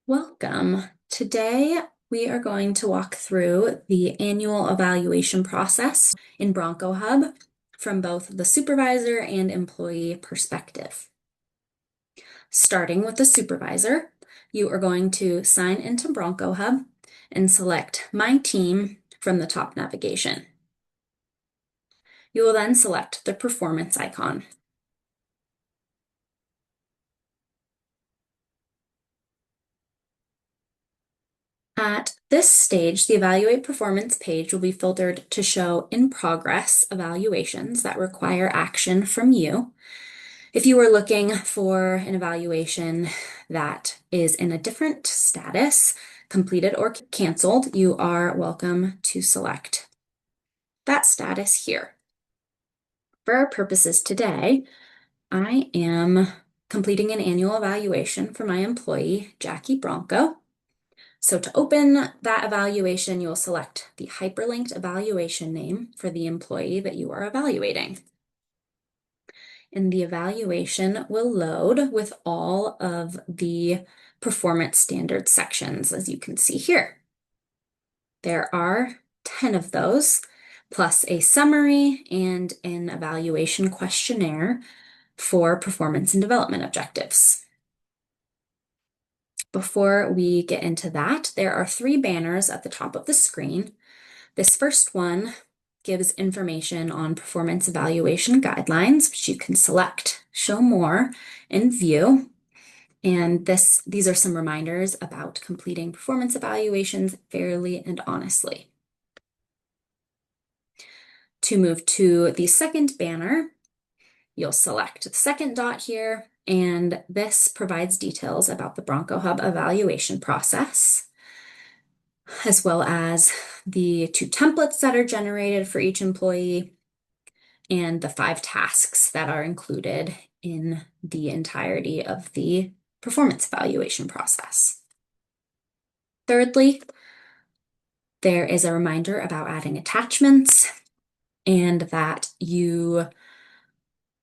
Welcome. Today, we are going to walk through the annual evaluation process in Bronco Hub from both the supervisor and employee perspective. Starting with the supervisor, you are going to sign into Bronco Hub and select My Team from the top navigation. You will then select the performance icon. At this stage, the Evaluate Performance page will be filtered to show in progress evaluations that require action from you. If you are looking for an evaluation that is in a different status, completed or canceled, you are welcome to select that status here. For our purposes today, I am completing an annual evaluation for my employee, Jackie Bronco. So to open that evaluation, you'll select the hyperlinked evaluation name for the employee that you are evaluating. And the evaluation will load with all of the performance standards sections, as you can see here. There are 10 of those, plus a summary and an evaluation questionnaire for performance and development objectives. Before we get into that, there are 3 banners at the top of the screen. This first one gives information on performance evaluation guidelines, which you can select, show more, and view. And these are some reminders about completing performance evaluations fairly and honestly. To move to the second banner, you'll select the second dot here, and this provides details about the Bronco Hub evaluation process, as well as the 2 templates that are generated for each employee and the 5 tasks that are included in the entirety of the performance evaluation process. Thirdly, there is a reminder about adding attachments and that you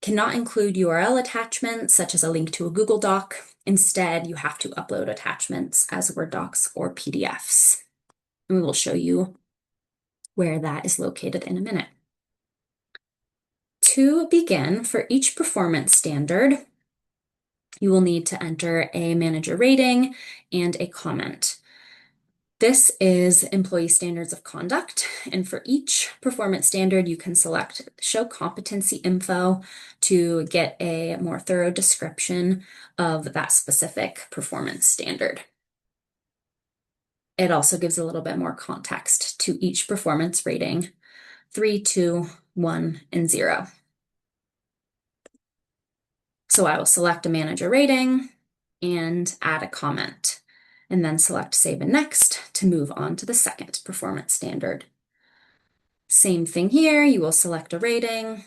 cannot include URL attachments such as a link to a Google Doc. Instead, you have to upload attachments as Word docs or PDFs. And we will show you where that is located in a minute. To begin, for each performance standard, you will need to enter a manager rating and a comment. This is employee standards of conduct, and for each performance standard, you can select Show Competency Info to get a more thorough description of that specific performance standard. It also gives a little bit more context to each performance rating, 3, 2, 1, and 0. So I will select a manager rating and add a comment, and then select Save and Next to move on to the second performance standard. Same thing here, you will select a rating,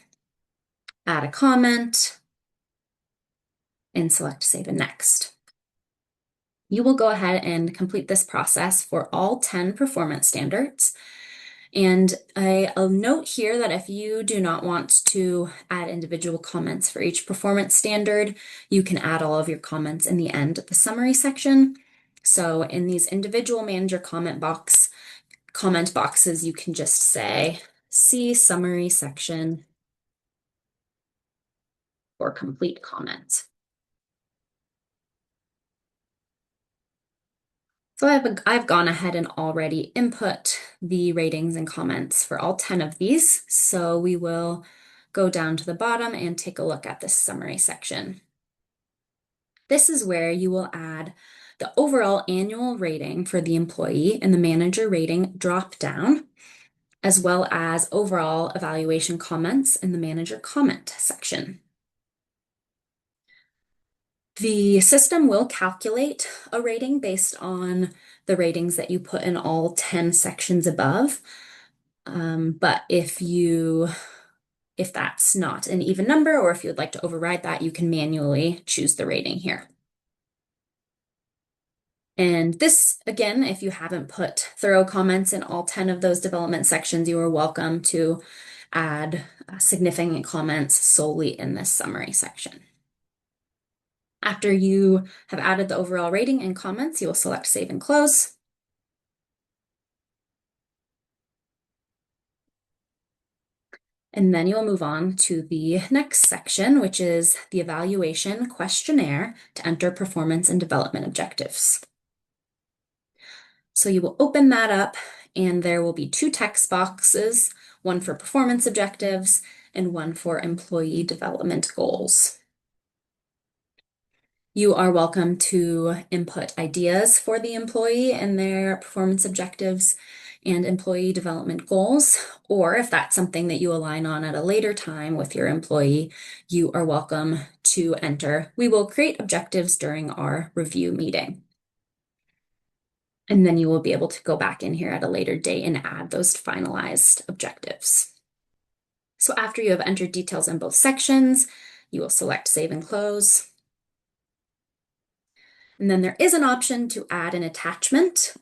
add a comment, and select Save and Next. You will go ahead and complete this process for all 10 performance standards. And I'll note here that if you do not want to add individual comments for each performance standard, you can add all of your comments in the end of the summary section. So in these individual manager comment boxes, you can just say, see summary section for complete comments. So I've gone ahead and already input the ratings and comments for all 10 of these. So we will go down to the bottom and take a look at this summary section. This is where you will add the overall annual rating for the employee and the manager rating drop down, as well as overall evaluation comments in the manager comment section. The system will calculate a rating based on the ratings that you put in all 10 sections above. But if that's not an even number, or if you'd like to override that, you can manually choose the rating here. And this, again, if you haven't put thorough comments in all 10 of those development sections, you are welcome to add significant comments solely in this summary section. After you have added the overall rating and comments, you will select Save and Close. And then you'll move on to the next section, which is the evaluation questionnaire to enter performance and development objectives. So you will open that up, and there will be two text boxes, one for performance objectives and one for employee development goals. You are welcome to input ideas for the employee and their performance objectives and employee development goals, or if that's something that you align on at a later time with your employee, you are welcome to enter. We will create objectives during our review meeting. And then you will be able to go back in here at a later date and add those finalized objectives. So after you have entered details in both sections, you will select Save and Close. And then there is an option to add an attachment.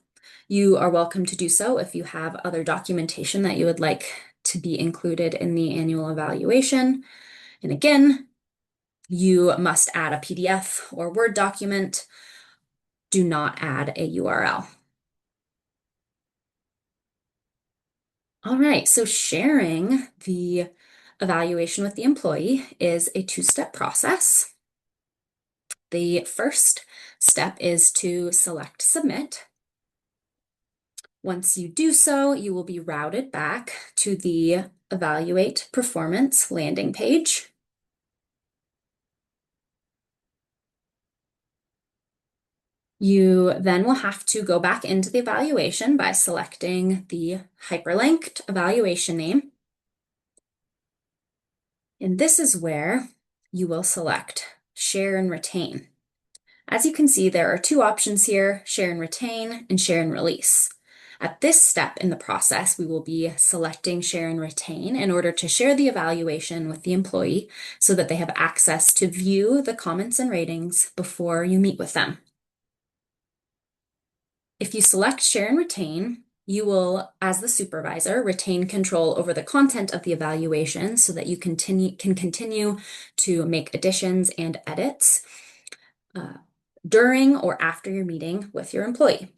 You are welcome to do so if you have other documentation that you would like to be included in the annual evaluation. And again, you must add a PDF or Word document. Do not add a URL. All right, so sharing the evaluation with the employee is a two-step process. The first step is to select Submit. Once you do so, you will be routed back to the Evaluate Performance landing page. You then will have to go back into the evaluation by selecting the hyperlinked evaluation name. And this is where you will select Share and Retain. As you can see, there are two options here, Share and Retain and Share and Release. At this step in the process, we will be selecting Share and Retain in order to share the evaluation with the employee so that they have access to view the comments and ratings before you meet with them. If you select Share and Retain, you will, as the supervisor, retain control over the content of the evaluation so that you can continue to make additions and edits during or after your meeting with your employee.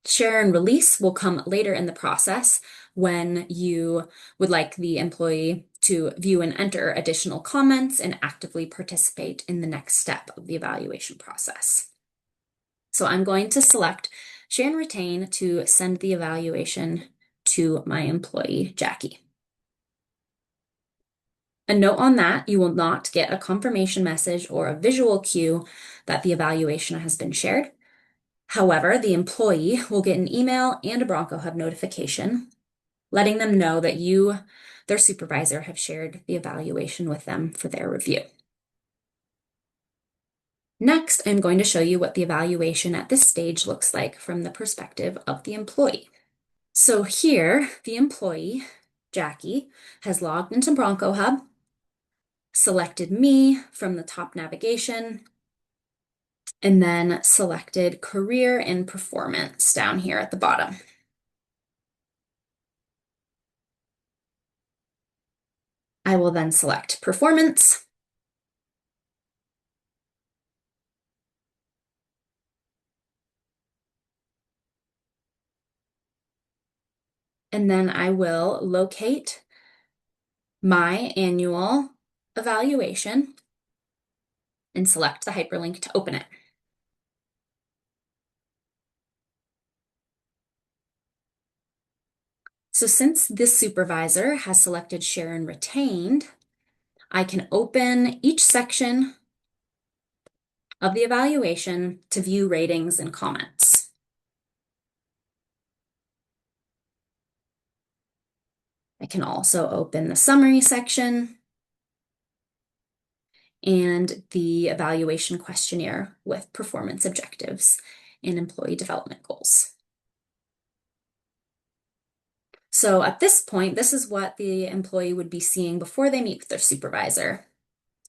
Share and Release will come later in the process when you would like the employee to view and enter additional comments and actively participate in the next step of the evaluation process. So I'm going to select Share and Retain to send the evaluation to my employee, Jackie. A note on that, you will not get a confirmation message or a visual cue that the evaluation has been shared. However, the employee will get an email and a Bronco Hub notification letting them know that you, their supervisor, have shared the evaluation with them for their review. Next, I'm going to show you what the evaluation at this stage looks like from the perspective of the employee. So here, the employee, Jackie, has logged into Bronco Hub, selected me from the top navigation, and then selected Career and Performance down here at the bottom. I will then select Performance. And then I will locate my annual evaluation and select the hyperlink to open it. So since this supervisor has selected Share and Retained, I can open each section of the evaluation to view ratings and comments. I can also open the summary section and the evaluation questionnaire with performance objectives and employee development goals. So at this point, this is what the employee would be seeing before they meet with their supervisor.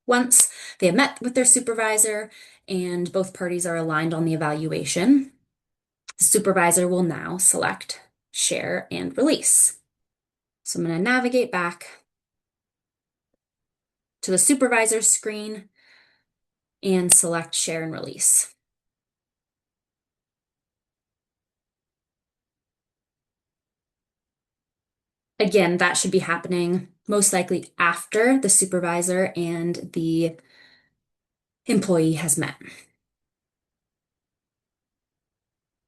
Once they have met with their supervisor and both parties are aligned on the evaluation, the supervisor will now select Share and Release. So I'm going to navigate back to the supervisor's screen and select Share and Release. Again, that should be happening most likely after the supervisor and the employee has met.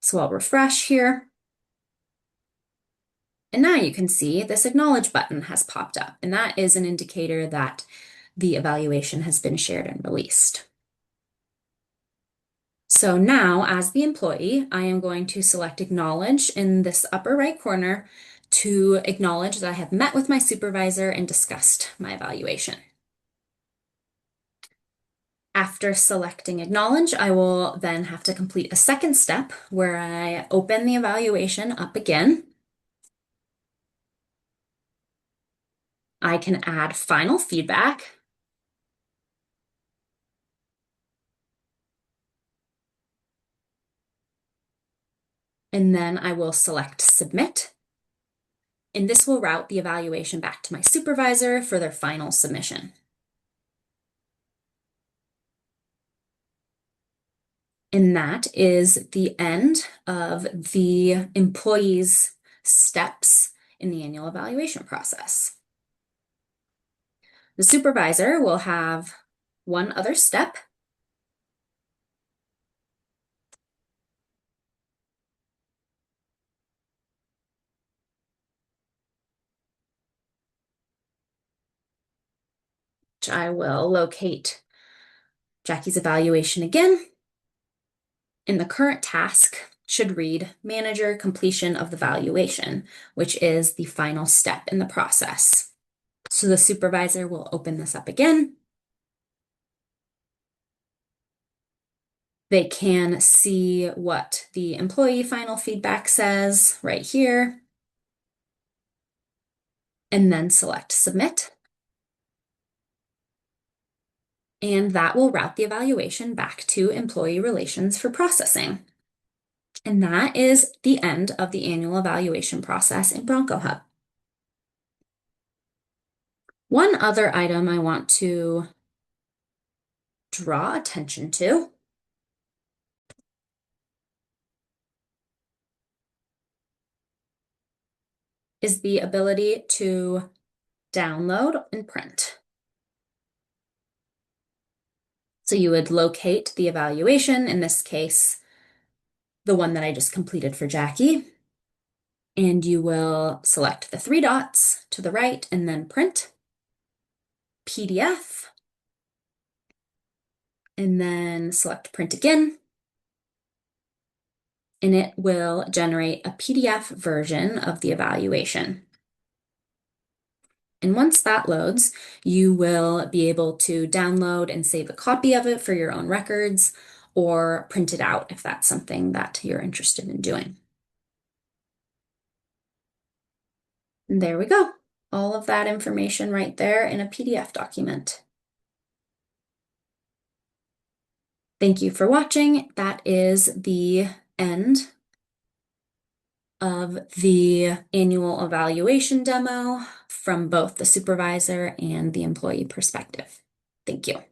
So I'll refresh here. And now you can see this Acknowledge button has popped up, and that is an indicator that the evaluation has been shared and released. So now, as the employee, I am going to select Acknowledge in this upper right corner to acknowledge that I have met with my supervisor and discussed my evaluation. After selecting Acknowledge, I will then have to complete a second step where I open the evaluation up again. I can add final feedback. And then I will select Submit. And this will route the evaluation back to my supervisor for their final submission. And that is the end of the employee's steps in the annual evaluation process. The supervisor will have one other step. Which I will locate Jackie's evaluation again. And the current task should read Manager Completion of the Valuation, which is the final step in the process. So the supervisor will open this up again. They can see what the employee final feedback says right here, and then select Submit. And that will route the evaluation back to Employee Relations for processing. And that is the end of the annual evaluation process in Bronco Hub. One other item I want to draw attention to is the ability to download and print. So you would locate the evaluation, in this case, the one that I just completed for Jackie, and you will select the three dots to the right and then Print, PDF, and then select Print again, and it will generate a PDF version of the evaluation. And once that loads, you will be able to download and save a copy of it for your own records or print it out if that's something that you're interested in doing. And there we go. All of that information right there in a PDF document. Thank you for watching. That is the end of the annual evaluation demo from both the supervisor and the employee perspective. Thank you.